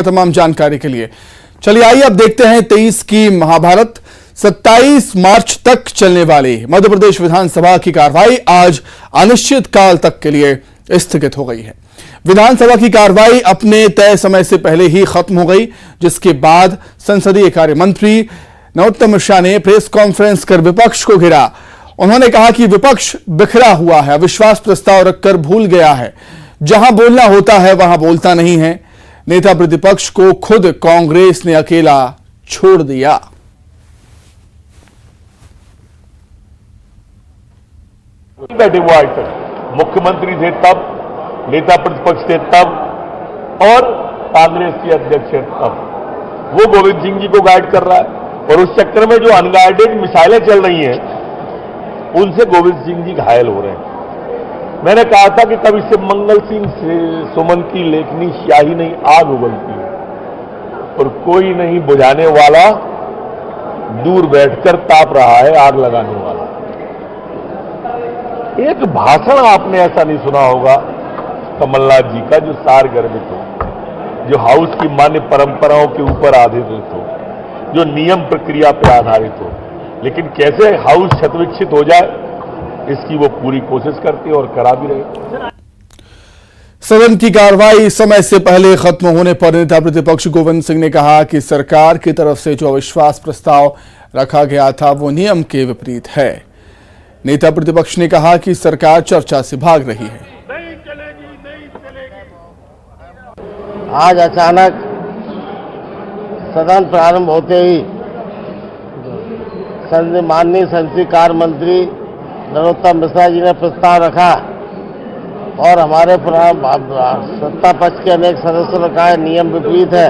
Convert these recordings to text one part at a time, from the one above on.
तमाम जानकारी के लिए चलिए आइए अब देखते हैं 23 की महाभारत। 27 मार्च तक चलने वाली मध्य प्रदेश विधानसभा की कार्रवाई आज अनिश्चित काल तक के लिए स्थगित हो गई है। विधानसभा की कार्रवाई अपने तय समय से पहले ही खत्म हो गई, जिसके बाद संसदीय कार्य मंत्री नरोत्तम मिश्रा ने प्रेस कॉन्फ्रेंस कर विपक्ष को घेरा। उन्होंने कहा कि विपक्ष बिखरा हुआ है, अविश्वास प्रस्ताव रखकर भूल गया है, जहां बोलना होता है वहां बोलता नहीं है। नेता प्रतिपक्ष को खुद कांग्रेस ने अकेला छोड़ दिया। बैठे हुआ आज तक मुख्यमंत्री थे तब, नेता प्रतिपक्ष थे तब और कांग्रेस के अध्यक्ष थे तब। वो गोविंद सिंह जी को गाइड कर रहा है और उस चक्कर में जो अनगाइडेड मिसाइलें चल रही हैं उनसे गोविंद सिंह जी घायल हो रहे हैं। मैंने कहा था कि कब इससे मंगल सिंह सुमन की लेखनी स्याही नहीं आग उगलती है और कोई नहीं बुझाने वाला, दूर बैठकर ताप रहा है आग लगाने वाला। एक भाषण आपने ऐसा नहीं सुना होगा कमलनाथ जी का जो सारगर्भित हो, जो हाउस की मान्य परंपराओं के ऊपर आधारित हो, जो नियम प्रक्रिया पर आधारित हो, लेकिन कैसे हाउस क्षतविक्षत हो जाए इसकी वो पूरी कोशिश करते और करा भी रहे। सदन की कार्रवाई समय से पहले खत्म होने पर नेता प्रतिपक्ष गोविंद सिंह ने कहा कि सरकार की तरफ से जो अविश्वास प्रस्ताव रखा गया था वो नियम के विपरीत है। नेता प्रतिपक्ष ने कहा कि सरकार चर्चा से भाग रही है। नहीं चलेगी। आज अचानक सदन प्रारंभ होते ही माननीय संसदीय कार्य मंत्री नरोत्तम मिश्रा जी ने प्रस्ताव रखा और हमारे सत्ता पक्ष के अनेक सदस्यों ने कहा नियम विपरीत है,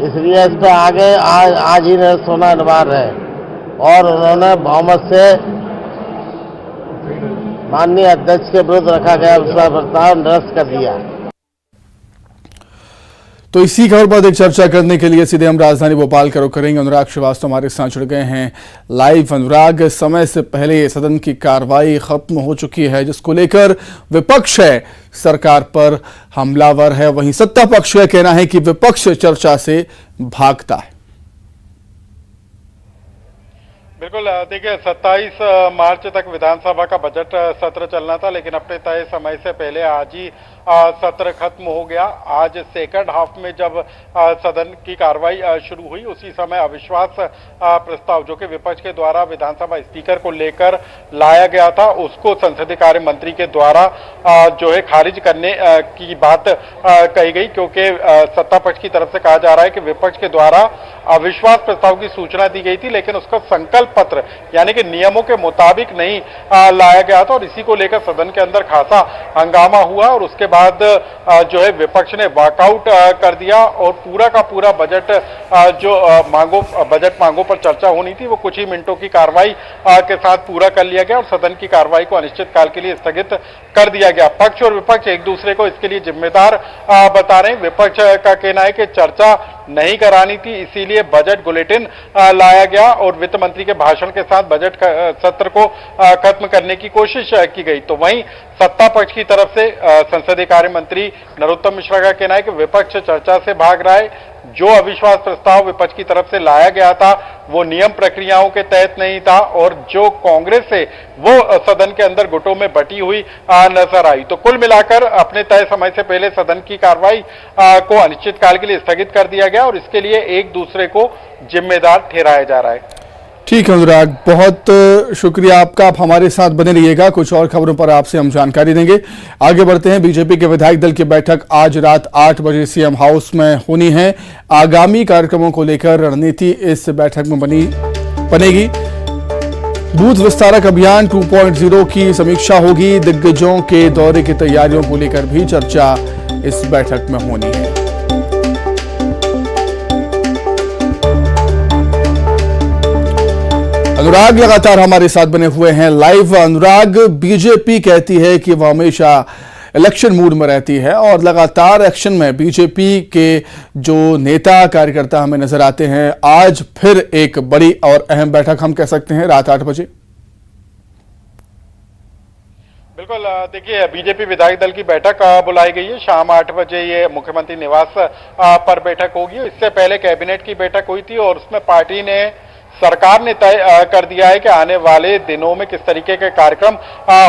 इसलिए इस पर आगे आज ही निर्णय होना अनिवार्य है और उन्होंने बहुमत से माननीय अध्यक्ष के विरुद्ध रखा गया विश्वास प्रस्ताव निरस्त कर दिया। तो इसी खबर पर अधिक चर्चा करने के लिए सीधे हम राजधानी भोपाल का रुख करेंगे। अनुराग श्रीवास्तव हमारे साथ जुड़ गए हैं लाइव। अनुराग, समय से पहले सदन की कार्रवाई खत्म हो चुकी है, जिसको लेकर विपक्ष है सरकार पर हमलावर है, वहीं सत्ता पक्ष का कहना है कि विपक्ष चर्चा से भागता है। बिल्कुल, देखिए 27 मार्च तक विधानसभा का बजट सत्र चलना था, लेकिन अपने तय समय से पहले आज ही सत्र खत्म हो गया। आज सेकंड हाफ में जब सदन की कार्रवाई शुरू हुई, उसी समय अविश्वास प्रस्ताव जो कि विपक्ष के द्वारा विधानसभा स्पीकर को लेकर लाया गया था, उसको संसदीय कार्य मंत्री के द्वारा जो है खारिज करने की बात कही गई, क्योंकि सत्ता पक्ष की तरफ से कहा जा रहा है कि विपक्ष के द्वारा अविश्वास प्रस्ताव की सूचना दी गई थी, लेकिन उसका संकल्प पत्र यानी कि नियमों के मुताबिक नहीं लाया गया था और इसी को लेकर सदन के अंदर खासा हंगामा हुआ और उसके बाद जो है विपक्ष ने वॉकआउट कर दिया और पूरा का पूरा बजट जो बजट मांगों पर चर्चा होनी थी वो कुछ ही मिनटों की कार्रवाई के साथ पूरा कर लिया गया और सदन की कार्रवाई को अनिश्चित काल के लिए स्थगित कर दिया गया। पक्ष और विपक्ष एक दूसरे को इसके लिए जिम्मेदार बता रहे हैं। विपक्ष का कहना है कि चर्चा नहीं करानी थी, इसीलिए बजट बुलेटिन लाया गया और वित्त मंत्री के भाषण के साथ बजट सत्र को खत्म करने की कोशिश की गई। तो वहीं सत्ता पक्ष की तरफ से संसदीय कार्य मंत्री नरोत्तम मिश्रा का कहना है कि विपक्ष चर्चा से भाग रहा है। जो अविश्वास प्रस्ताव विपक्ष की तरफ से लाया गया था वो नियम प्रक्रियाओं के तहत नहीं था और जो कांग्रेस है वो सदन के अंदर गुटों में बटी हुई नजर आई। तो कुल मिलाकर अपने तय समय से पहले सदन की कार्रवाई को अनिश्चित काल के लिए स्थगित कर दिया गया और इसके लिए एक दूसरे को जिम्मेदार ठहराया जा रहा है। ठीक है अनुराग, बहुत शुक्रिया आपका। आप हमारे साथ बने रहिएगा, कुछ और खबरों पर आपसे हम जानकारी देंगे। आगे बढ़ते हैं। बीजेपी के विधायक दल की बैठक आज रात 8 बजे सीएम हाउस में होनी है। आगामी कार्यक्रमों को लेकर रणनीति इस बैठक में बनेगी। बूथ विस्तारक अभियान 2.0 की समीक्षा होगी। दिग्गजों के दौरे की तैयारियों को लेकर भी चर्चा इस बैठक में होनी है। अनुराग लगातार हमारे साथ बने हुए हैं लाइव। अनुराग, बीजेपी कहती है कि वह हमेशा इलेक्शन मूड में रहती है और लगातार एक्शन में बीजेपी के जो नेता कार्यकर्ता हमें नजर आते हैं। आज फिर एक बड़ी और अहम बैठक हम कह सकते हैं रात 8 बजे। बिल्कुल देखिए बीजेपी विधायक दल की बैठक बुलाई गई है। शाम 8 बजे ये मुख्यमंत्री निवास पर बैठक होगी। इससे पहले कैबिनेट की बैठक हुई थी और उसमें पार्टी ने सरकार ने तय कर दिया है कि आने वाले दिनों में किस तरीके के कार्यक्रम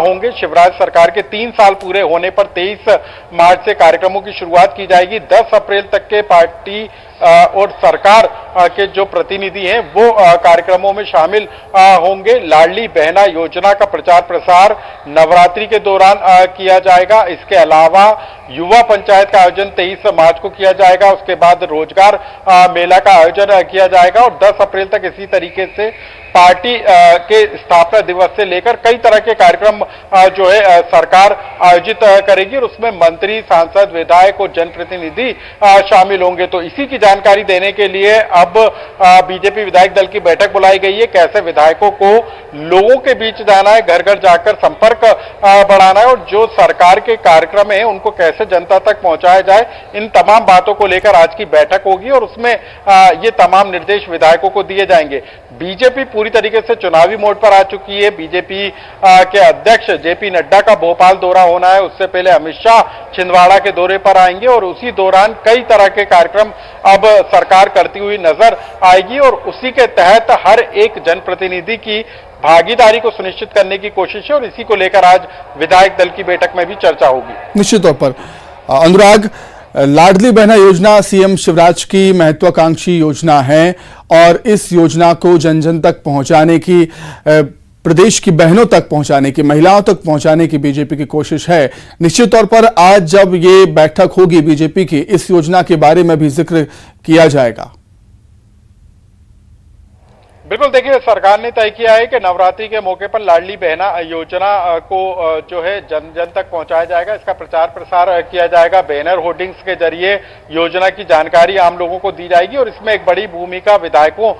होंगे। शिवराज सरकार के 3 साल पूरे होने पर 23 मार्च से कार्यक्रमों की शुरुआत की जाएगी। 10 अप्रैल तक के पार्टी और सरकार के जो प्रतिनिधि हैं वो कार्यक्रमों में शामिल होंगे। लाडली बहना योजना का प्रचार प्रसार नवरात्रि के दौरान किया जाएगा। इसके अलावा युवा पंचायत का आयोजन 23 मार्च को किया जाएगा। उसके बाद रोजगार मेला का आयोजन किया जाएगा और 10 अप्रैल तक इसी तरीके से पार्टी के स्थापना दिवस से लेकर कई तरह के कार्यक्रम जो है सरकार आयोजित करेगी और उसमें मंत्री, सांसद, विधायक और जनप्रतिनिधि शामिल होंगे। तो इसी की जानकारी देने के लिए अब बीजेपी विधायक दल की बैठक बुलाई गई है। कैसे विधायकों को लोगों के बीच जाना है, घर घर जाकर संपर्क बढ़ाना है और जो सरकार के कार्यक्रम है उनको कैसे जनता तक पहुंचाया जाए, इन तमाम बातों को लेकर आज की बैठक होगी और उसमें ये तमाम निर्देश विधायकों को दिए जाएंगे। बीजेपी पूरी तरीके से चुनावी मोड पर आ चुकी है। बीजेपी के अध्यक्ष जेपी नड्डा का भोपाल दौरा होना है। उससे पहले अमित शाह छिंदवाड़ा के दौरे पर आएंगे और उसी दौरान कई तरह के कार्यक्रम अब सरकार करती हुई नजर आएगी और उसी के तहत हर एक जनप्रतिनिधि की भागीदारी को सुनिश्चित करने की कोशिश है और इसी को लेकर आज विधायक दल की बैठक में भी चर्चा होगी। निश्चित तौर पर अनुराग, लाडली बहना योजना सीएम शिवराज की महत्वाकांक्षी योजना है और इस योजना को जन जन तक पहुंचाने की, प्रदेश की बहनों तक पहुंचाने की, महिलाओं तक पहुंचाने की बीजेपी की कोशिश है। निश्चित तौर पर आज जब ये बैठक होगी बीजेपी की, इस योजना के बारे में भी जिक्र किया जाएगा। बिल्कुल देखिए सरकार ने तय किया है कि नवरात्रि के मौके पर लाडली बहना योजना को जो है जन जन तक पहुंचाया जाएगा। इसका प्रचार प्रसार किया जाएगा। बैनर होर्डिंग्स के जरिए योजना की जानकारी आम लोगों को दी जाएगी और इसमें एक बड़ी भूमिका विधायकों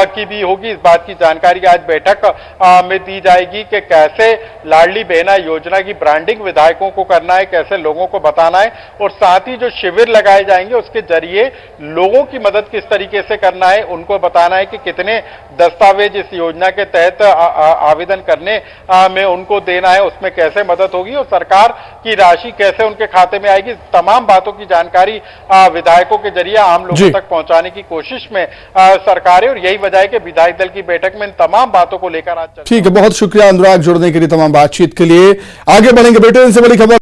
की भी होगी। इस बात की जानकारी आज बैठक में दी जाएगी कि कैसे लाडली बहना योजना की ब्रांडिंग विधायकों को करना है, कैसे लोगों को बताना है और साथ ही जो शिविर लगाए जाएंगे उसके जरिए लोगों की मदद किस तरीके से करना है, उनको बताना है कि कितने दस्तावेज इस योजना के तहत आवेदन करने में उनको देना है, उसमें कैसे मदद होगी और सरकार की राशि कैसे उनके खाते में आएगी। तमाम बातों की जानकारी विधायकों के जरिए आम लोगों तक पहुंचाने की कोशिश में सरकार है और यही वजह है कि विधायक दल की बैठक में इन तमाम बातों को लेकर आज। ठीक है, बहुत शुक्रिया अनुराग जुड़ने के लिए, तमाम बातचीत के लिए। आगे बढ़ेंगे बेटे, इनसे बड़ी खबर।